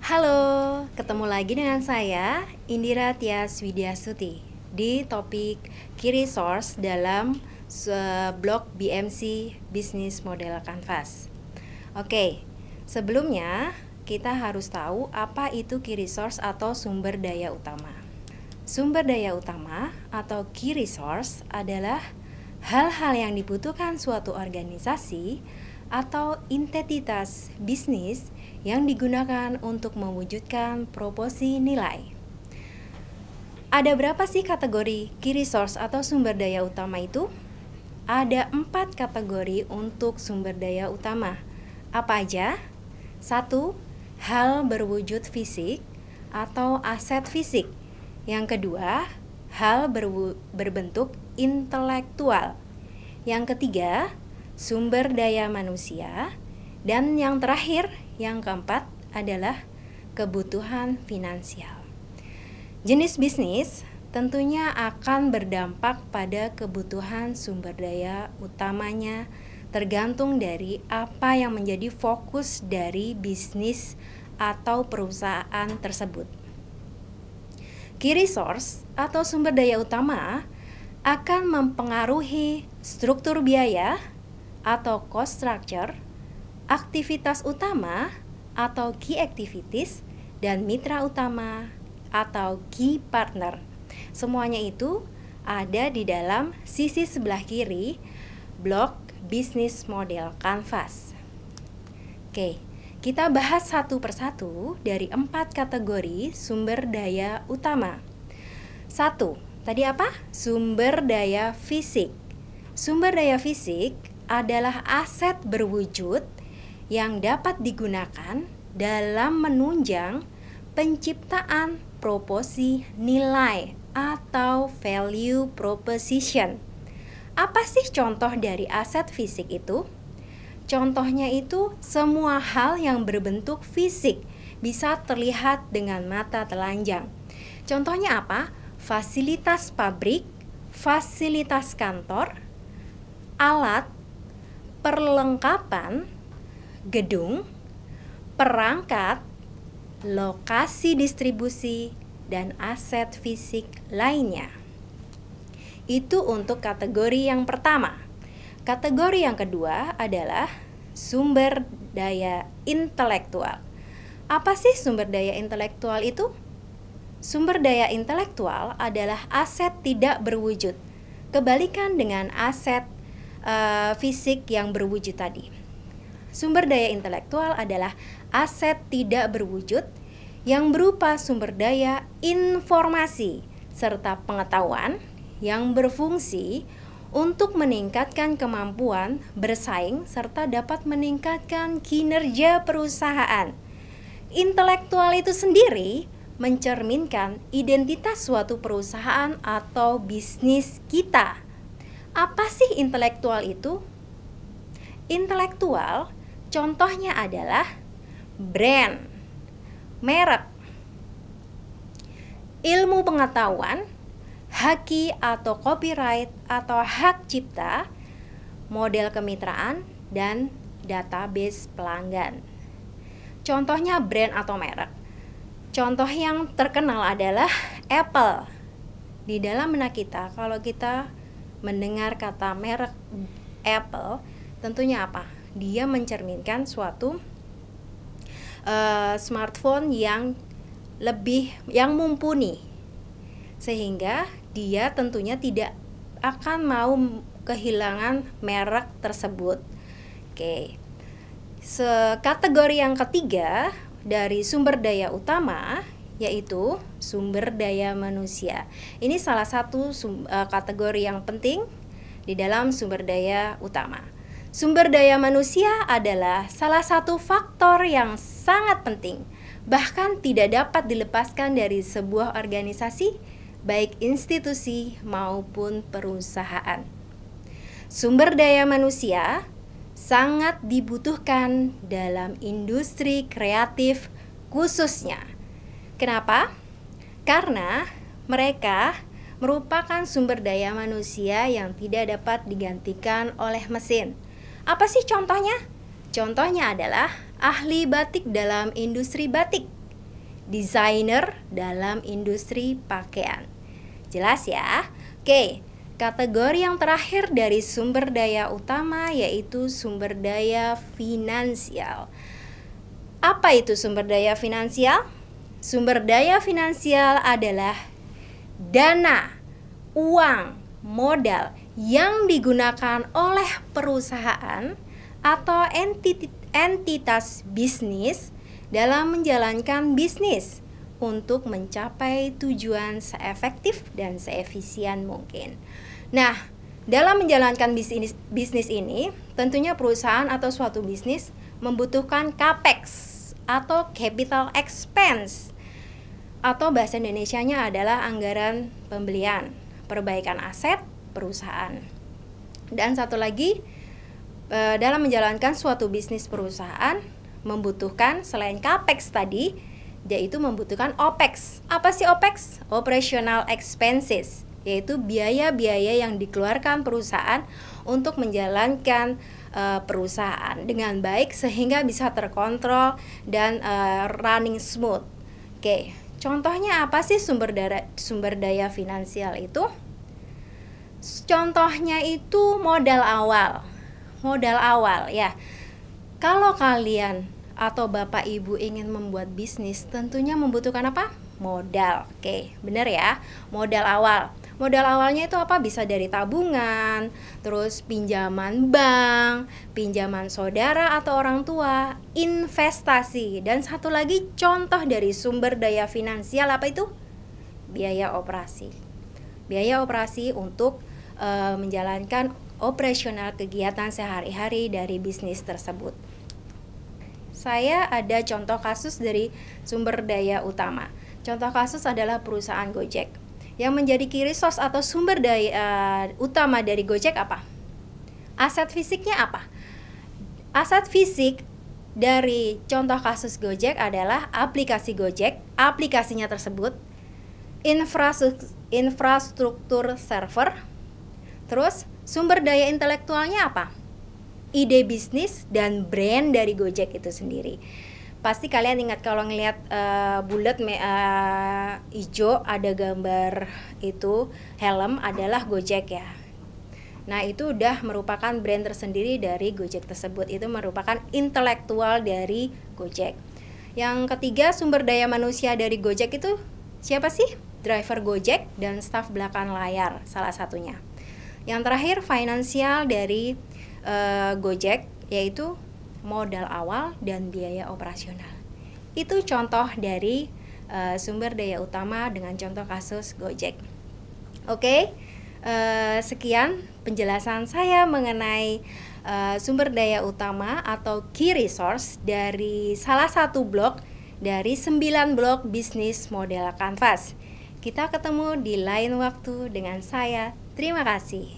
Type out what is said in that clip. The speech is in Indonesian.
Halo, ketemu lagi dengan saya Indira Tias Widyasuti di topik Key Resource dalam blog BMC Business Model Canvas. Oke, sebelumnya kita harus tahu apa itu Key Resource atau sumber daya utama. Sumber daya utama atau Key Resource adalah hal-hal yang dibutuhkan suatu organisasi atau entitas bisnis yang digunakan untuk mewujudkan proporsi nilai. Ada berapa sih kategori key resource atau sumber daya utama itu? Ada 4 kategori untuk sumber daya utama. Apa aja? 1. Hal berwujud fisik atau aset fisik. Yang kedua, hal berbentuk intelektual. Yang ketiga, sumber daya manusia. Dan yang terakhir, yang keempat adalah kebutuhan finansial. Jenis bisnis tentunya akan berdampak pada kebutuhan sumber daya utamanya, tergantung dari apa yang menjadi fokus dari bisnis atau perusahaan tersebut. Key resource atau sumber daya utama akan mempengaruhi struktur biaya atau cost structure, aktivitas utama atau key activities, dan mitra utama atau key partner. Semuanya itu ada di dalam sisi sebelah kiri blok Business Model Canvas. Oke, kita bahas satu persatu dari 4 kategori sumber daya utama. 1. Tadi apa? Sumber daya fisik. Sumber daya fisik adalah aset berwujud yang dapat digunakan dalam menunjang penciptaan proporsi nilai atau value proposition. Apa sih contoh dari aset fisik itu? Contohnya itu semua hal yang berbentuk fisik bisa terlihat dengan mata telanjang. Contohnya apa? Fasilitas pabrik, fasilitas kantor, alat, perlengkapan, gedung, perangkat, lokasi distribusi, dan aset fisik lainnya. Itu untuk kategori yang pertama. Kategori yang kedua adalah sumber daya intelektual. Apa sih sumber daya intelektual itu? Sumber daya intelektual adalah aset tidak berwujud, kebalikan dengan aset fisik yang berwujud tadi. Sumber daya intelektual adalah aset tidak berwujud yang berupa sumber daya informasi serta pengetahuan yang berfungsi untuk meningkatkan kemampuan bersaing serta dapat meningkatkan kinerja perusahaan. Intelektual itu sendiri mencerminkan identitas suatu perusahaan atau bisnis kita. Apa sih intelektual itu? Intelektual contohnya adalah brand, merek, ilmu pengetahuan, haki atau copyright atau hak cipta, model kemitraan, dan database pelanggan. Contohnya brand atau merek. Contoh yang terkenal adalah Apple. Di dalam benak kita, kalau kita mendengar kata merek Apple, tentunya apa? Dia mencerminkan suatu smartphone yang mumpuni, sehingga dia tentunya tidak akan mau kehilangan merek tersebut. Oke. Kategori yang ketiga dari sumber daya utama yaitu sumber daya manusia. Ini salah satu kategori yang penting di dalam sumber daya utama. Sumber daya manusia adalah salah satu faktor yang sangat penting, bahkan tidak dapat dilepaskan dari sebuah organisasi, baik institusi maupun perusahaan. Sumber daya manusia sangat dibutuhkan dalam industri kreatif khususnya. Kenapa? Karena mereka merupakan sumber daya manusia yang tidak dapat digantikan oleh mesin. Apa sih contohnya? Contohnya adalah ahli batik dalam industri batik, desainer dalam industri pakaian. Jelas ya? Oke, kategori yang terakhir dari sumber daya utama yaitu sumber daya finansial. Apa itu sumber daya finansial? Sumber daya finansial adalah dana, uang, modal yang digunakan oleh perusahaan atau entitas bisnis dalam menjalankan bisnis untuk mencapai tujuan seefektif dan seefisien mungkin. Nah, dalam menjalankan bisnis ini, tentunya perusahaan atau suatu bisnis membutuhkan CAPEX atau capital expense, atau bahasa Indonesianya adalah anggaran pembelian, perbaikan aset perusahaan. Dan satu lagi, dalam menjalankan suatu bisnis perusahaan membutuhkan selain CAPEX tadi, yaitu membutuhkan OPEX. Apa sih OPEX? Operational expenses, yaitu biaya-biaya yang dikeluarkan perusahaan untuk menjalankan perusahaan dengan baik sehingga bisa terkontrol dan running smooth. Oke, contohnya apa sih sumber daya finansial itu? Contohnya itu modal awal. Modal awal ya. Kalau kalian atau Bapak Ibu ingin membuat bisnis, tentunya membutuhkan apa? Modal. Oke, benar ya. Modal awal. Modal awalnya itu apa? Bisa dari tabungan, terus pinjaman bank, pinjaman saudara atau orang tua, investasi, dan satu lagi contoh dari sumber daya finansial apa itu? Biaya operasi. Biaya operasi untuk menjalankan operasional kegiatan sehari-hari dari bisnis tersebut. Saya ada contoh kasus dari sumber daya utama. Contoh kasus adalah perusahaan Gojek. Yang menjadi key resource atau sumber daya utama dari Gojek apa? Aset fisiknya apa? Aset fisik dari contoh kasus Gojek adalah aplikasi Gojek, aplikasinya tersebut, infrastruktur server, terus sumber daya intelektualnya apa? Ide bisnis dan brand dari Gojek itu sendiri. Pasti kalian ingat kalau ngelihat bulat hijau ada gambar itu helm adalah Gojek ya. Nah, itu udah merupakan brand tersendiri dari Gojek tersebut. Itu merupakan intelektual dari Gojek. Yang ketiga, sumber daya manusia dari Gojek itu siapa sih? Driver Gojek dan staf belakang layar salah satunya. Yang terakhir, finansial dari Gojek yaitu modal awal dan biaya operasional. Itu contoh dari sumber daya utama dengan contoh kasus Gojek. Oke, sekian penjelasan saya mengenai sumber daya utama atau key resource dari salah satu blog dari 9 blog bisnis model Canvas. Kita ketemu di lain waktu dengan saya. Terima kasih.